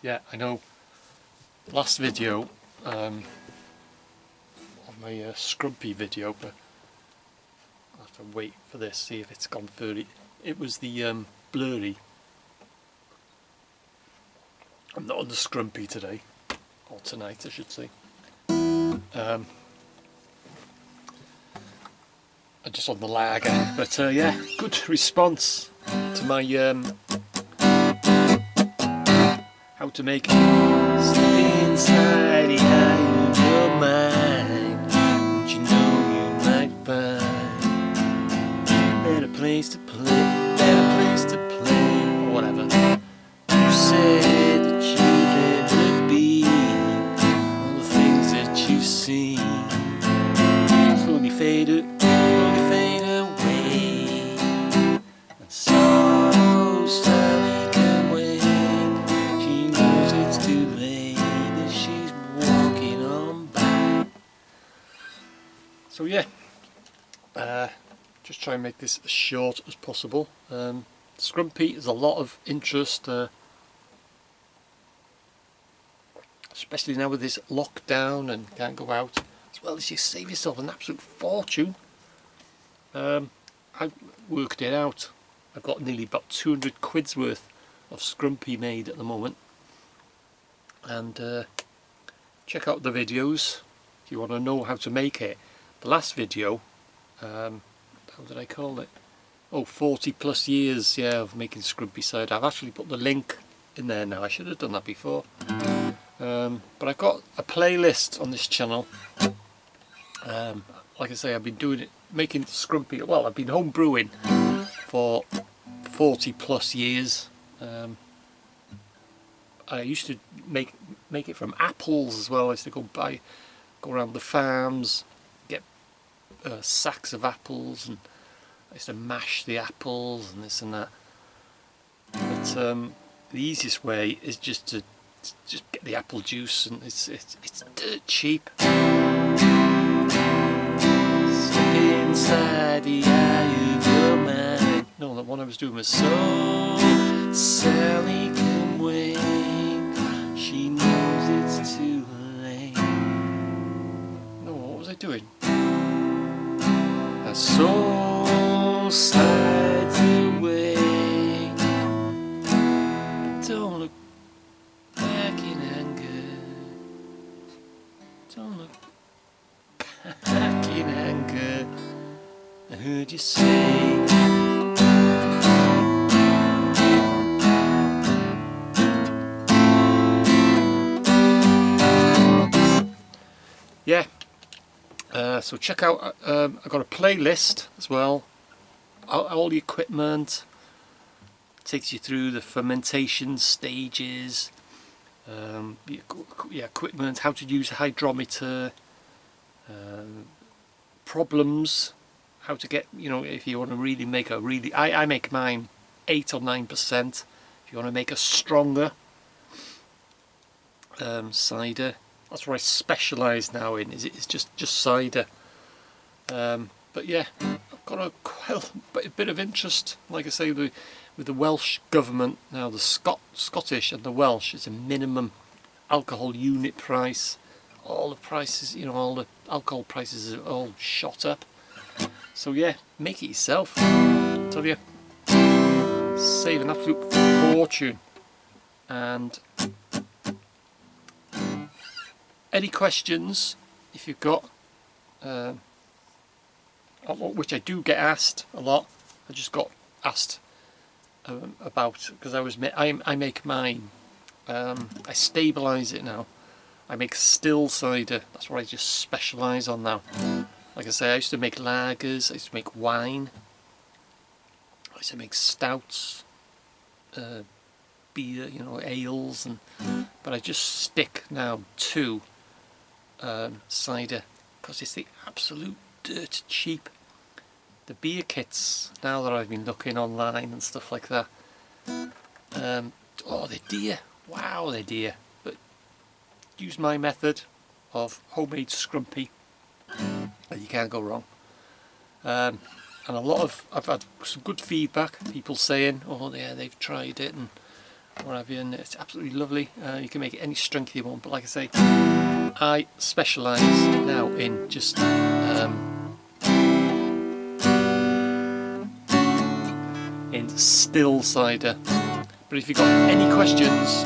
Yeah, I know. Last video, on my Scrumpy video, but I'll have to wait for this, see if it's gone through. It was the blurry. I'm not on the Scrumpy today, or tonight I should say. I'm just on the lager, but yeah, good response to my how to make something inside the eye of your mind, but you know you might find a better place to play, or whatever. You said that you'd never be all the things that you've seen slowly fade away, and so slowly come away. She knows it's too late and she's walking on by. So yeah, just try and make this as short as possible. Scrumpy, there's a lot of interest, especially now with this lockdown and can't go out, as well as you save yourself an absolute fortune. I've worked it out. I've got nearly about 200 quid's worth of Scrumpy made at the moment. And check out the videos if you want to know how to make it. The last video, how did I call it? Oh, 40 plus years, yeah, of making Scrumpy cider. I've actually put the link in there now. I should have done that before. But I've got a playlist on this channel. Like I say, I've been doing it, making Scrumpy. Well, I've been home brewing for 40 plus years. I used to make it from apples as well. I used to go around the farms, get sacks of apples, and I used to mash the apples and this and that. But the easiest way is just to get the apple juice, and it's dirt cheap. Inside the eye of your mind. No, the one I was doing was so Sally can wait. She knows it's too late. No, what was I doing? Her soul slides away. Don't look back in anger. Don't look back in anger. I heard you say. Yeah, so check out, I've got a playlist as well, all the equipment, takes you through the fermentation stages, equipment, how to use a hydrometer, problems, how to get, if you want to really make I make mine 8 or 9%. If you want to make a stronger cider, that's what I specialise now in. It's just cider. But yeah, I've got a bit of interest. Like I say, with the Welsh government now, the Scottish and the Welsh, it's a minimum alcohol unit price. All the prices, all the alcohol prices are all shot up. So yeah, make it yourself. I tell you, save an absolute fortune. And any questions, if you've got, which I do get asked a lot. I just got asked about, because I make mine. I stabilise it now. I make still cider. That's what I just specialise on now. Like I say, I used to make lagers. I used to make wine. I used to make stouts, beer, ales, but I just stick now to cider because it's the absolute dirt cheap. The beer kits now that I've been looking online and stuff like that, oh, they're dear. Wow, they're dear. But use my method of homemade Scrumpy and you can't go wrong. And I've had some good feedback, people saying, oh yeah, they've tried it and what have you, and it's absolutely lovely. You can make it any strength you want, but like I say, I specialise now in just in still cider. But if you've got any questions,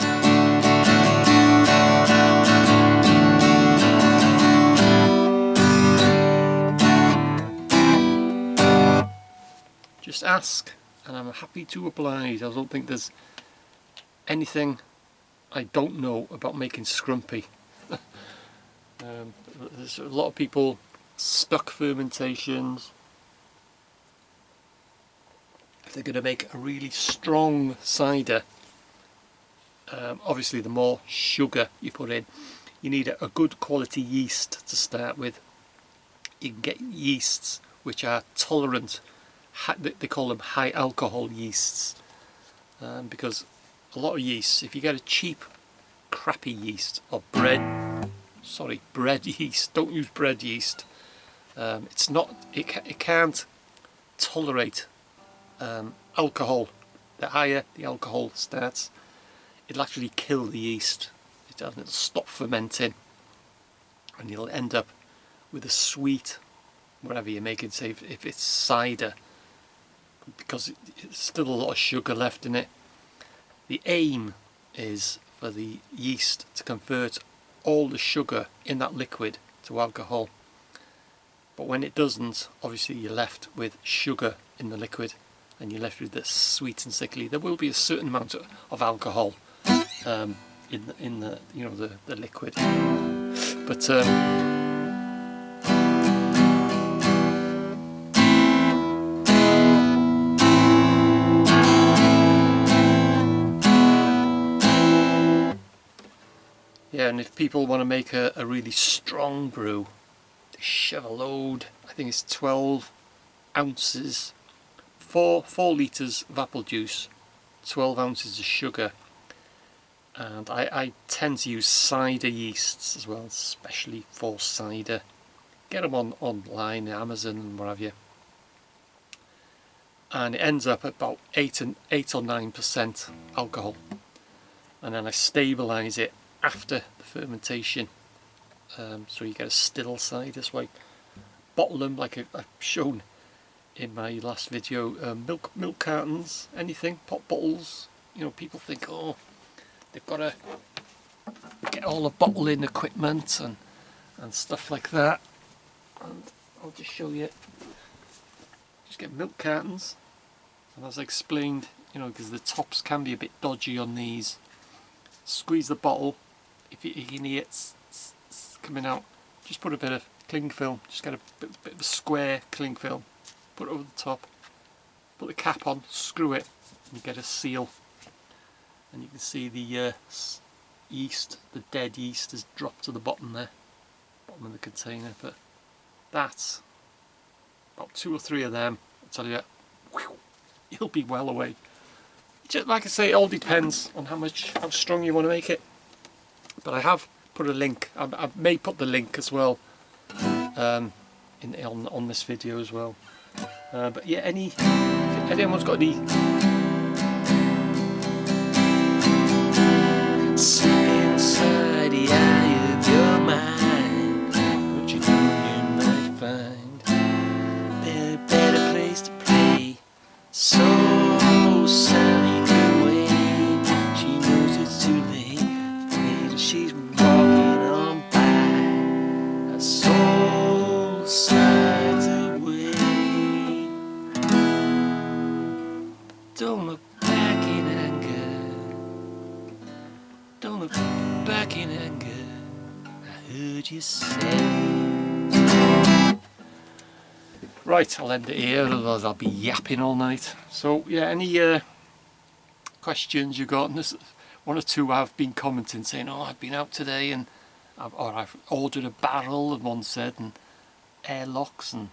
just ask, and I'm happy to oblige. I don't think there's anything I don't know about making scrumpy. There's a lot of people stuck fermentations. If they're going to make a really strong cider, obviously the more sugar you put in, you need a good quality yeast to start with. You can get yeasts which are tolerant. They call them high alcohol yeasts, because a lot of yeasts, if you get a cheap crappy yeast or bread yeast, don't use bread yeast, it can't tolerate alcohol. The higher the alcohol starts, it'll actually kill the yeast. It'll stop fermenting, and you'll end up with a sweet, whatever you're making, say if it's cider, because it's still a lot of sugar left in it. The aim is for the yeast to convert all the sugar in that liquid to alcohol, but when it doesn't, obviously you're left with sugar in the liquid, and you're left with the sweet and sickly. There will be a certain amount of alcohol in the the liquid, but yeah, and if people want to make a really strong brew, they shove a load. I think it's 12 ounces, 4 litres of apple juice, 12 ounces of sugar, and I tend to use cider yeasts as well, especially for cider. Get them online, Amazon and what have you, and it ends up at about 8 or 9% alcohol, and then I stabilise it after the fermentation, so you get a still cider. So I bottle them like I've shown in my last video. Milk cartons, anything, pop bottles. People think, oh, they've got to get all the bottling equipment and stuff like that, and I'll just show you. Just get milk cartons, and as I explained, because the tops can be a bit dodgy on these, squeeze the bottle. If you can hear it coming out, just put a bit of cling film, just get a bit of a square cling film, put it over the top, put the cap on, screw it, and you get a seal. And you can see the yeast, the dead yeast, has dropped to the bottom there, bottom of the container. But that's about 2 or 3 of them, I'll tell you, you'll be well away. Just, like I say, it all depends on how strong you want to make it. But I have put a link. I may put the link as well on this video as well. But yeah, if anyone's got any inside the eye of your mind, what you might find a better place to play. So Sally can wait. She knows it's too late. Wait till she's walking on by. Her soul slides away. Don't look back in anger. Don't look back in anger. I heard you say. Right, I'll end it here, otherwise I'll be yapping all night. So yeah, any questions you got? And there's 1 or 2 have been commenting saying, oh, I've been out today and I've ordered a barrel, and one said, and airlocks, and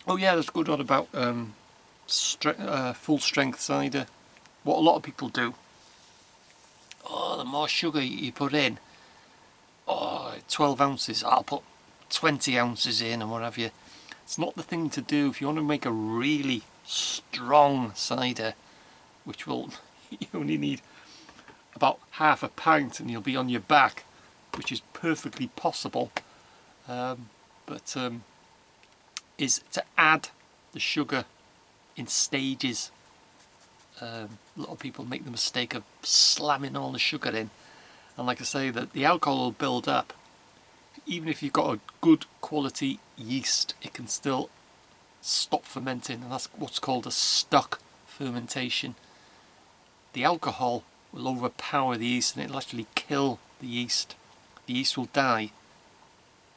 oh yeah, there's a good one about full strength cider. What a lot of people do, oh, the more sugar you put in, oh, 12 ounces, I'll put 20 ounces in and what have you. It's not the thing to do. If you want to make a really strong cider, which will, you only need about half a pint and you'll be on your back, which is perfectly possible. Is to add the sugar in stages. A lot of people make the mistake of slamming all the sugar in, and like I say, that the alcohol will build up. Even if you've got a good quality yeast, it can still stop fermenting, and that's what's called a stuck fermentation. The alcohol will overpower the yeast and it'll actually kill the yeast. The yeast will die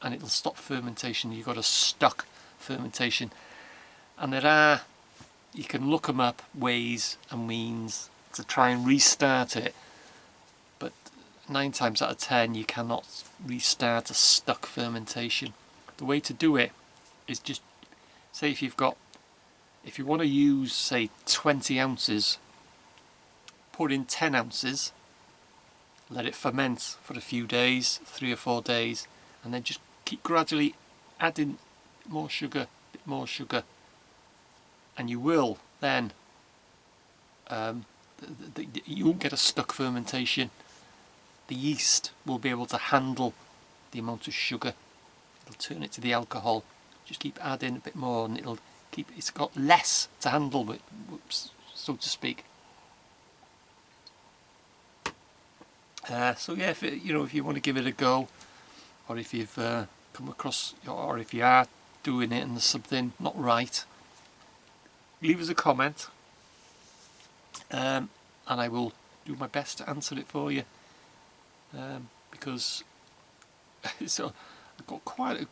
and it'll stop fermentation. You've got a stuck fermentation, and there are, you can look them up, ways and means to try and restart it, but 9 times out of 10 you cannot restart a stuck fermentation. The way to do it is just, say if you want to use say 20 ounces, put in 10 ounces, let it ferment for a few days, 3 or 4 days, and then just keep gradually adding more sugar, bit more sugar, and you will then you won't get a stuck fermentation. The yeast will be able to handle the amount of sugar. It'll turn it to the alcohol. Just keep adding a bit more, and it's got less to handle with, so to speak. So yeah, if you want to give it a go, or if you've come across, or if you are doing it and there's something not right, leave us a comment, and I will do my best to answer it for you, because so I've got quite a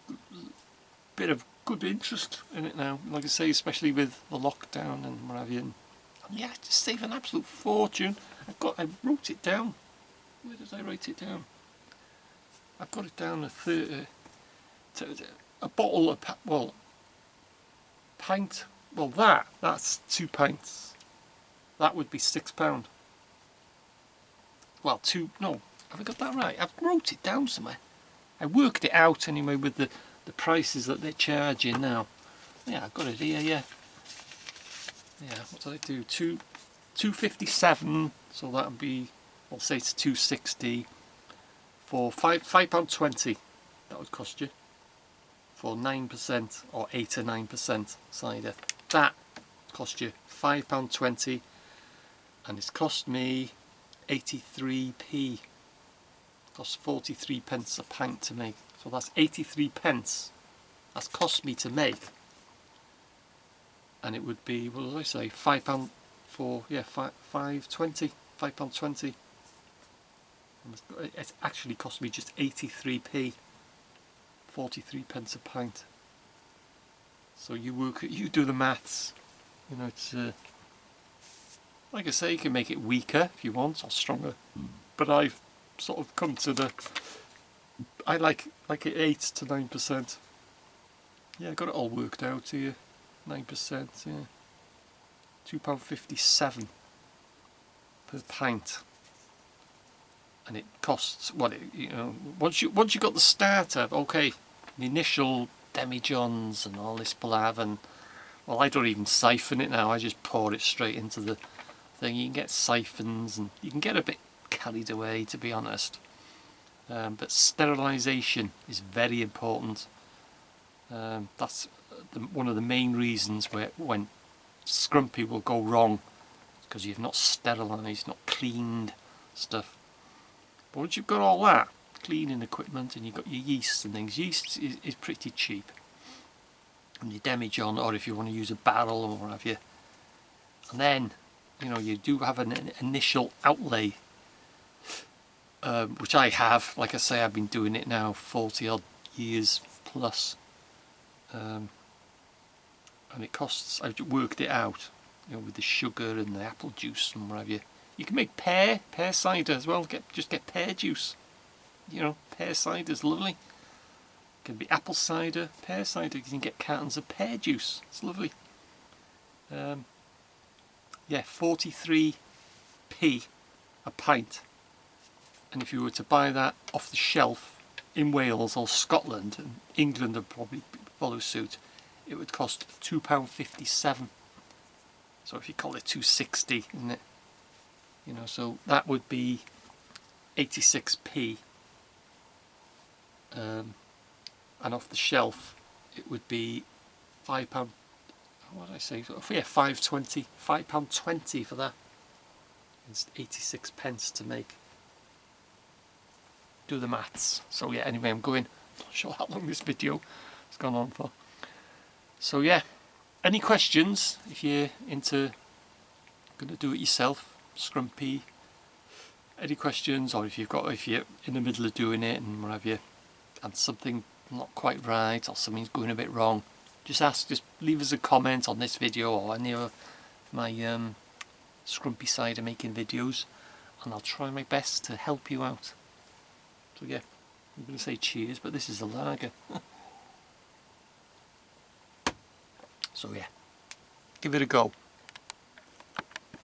bit of good interest in it now, like I say, especially with the lockdown and what have you. And yeah, just save an absolute fortune. I wrote it down. Where did I write it down? I've got it down a bottle of pint. Well, that's 2 pints. That would be £6. Well, no, have I got that right? I've wrote it down somewhere. I worked it out anyway with the prices that they're charging now. Yeah, I've got it here. Yeah. What did I do? 2.57. So that would be, I'll say it's 2.60 for £5.20. That would cost you for 9% or 8 or 9% cider. That cost you £5.20, and it's cost me 83p. Costs 43 pence a pint to make. So that's 83 pence. That's cost me to make. And it would be, what did I say, £5 for, yeah, £5.20. It's actually cost me just 83p, 43 pence a pint. So you do the maths. It's like I say, you can make it weaker if you want, or stronger. But I've sort of come to I like it 8 to 9%. Yeah, I got it all worked out here. 9%, yeah. £2.57 per pint. And it costs, once you got the starter, okay, the initial demijohns and all this palaver, and well, I don't even siphon it now, I just pour it straight into the thing. You can get siphons and you can get a bit carried away, to be honest, but sterilisation is very important. That's one of the main reasons when Scrumpy will go wrong, because you've not sterilised, not cleaned stuff. But once you've got all that cleaning equipment and you've got your yeast and things, yeast is pretty cheap. And your demijohn, or if you want to use a barrel or what have you, and then you do have an initial outlay, which I have. Like I say, I've been doing it now 40 odd years plus, and it costs, I've worked it out, with the sugar and the apple juice and what have you. You can make pear cider as well. Just get pear juice. Pear cider is lovely. It can be apple cider, pear cider. You can get cartons of pear juice. It's lovely. Yeah, 43p a pint. And if you were to buy that off the shelf in Wales or Scotland, and England would probably follow suit, it would cost £2.57. So if you call it 260, isn't it? You know, so that would be 86p. And off the shelf it would be £5. What did I say? Yeah, £5.20 for that. It's 86 pence to make. Do the maths. So yeah, anyway, I'm not sure how long this video has gone on for. So yeah, any questions if you're gonna do it yourself, Scrumpy? Any questions, or if you're in the middle of doing it and what have you, and something not quite right or something's going a bit wrong, just leave us a comment on this video or any of my Scrumpy cider making videos, and I'll try my best to help you out. So yeah, I'm going to say cheers, but this is a lager. So yeah, give it a go.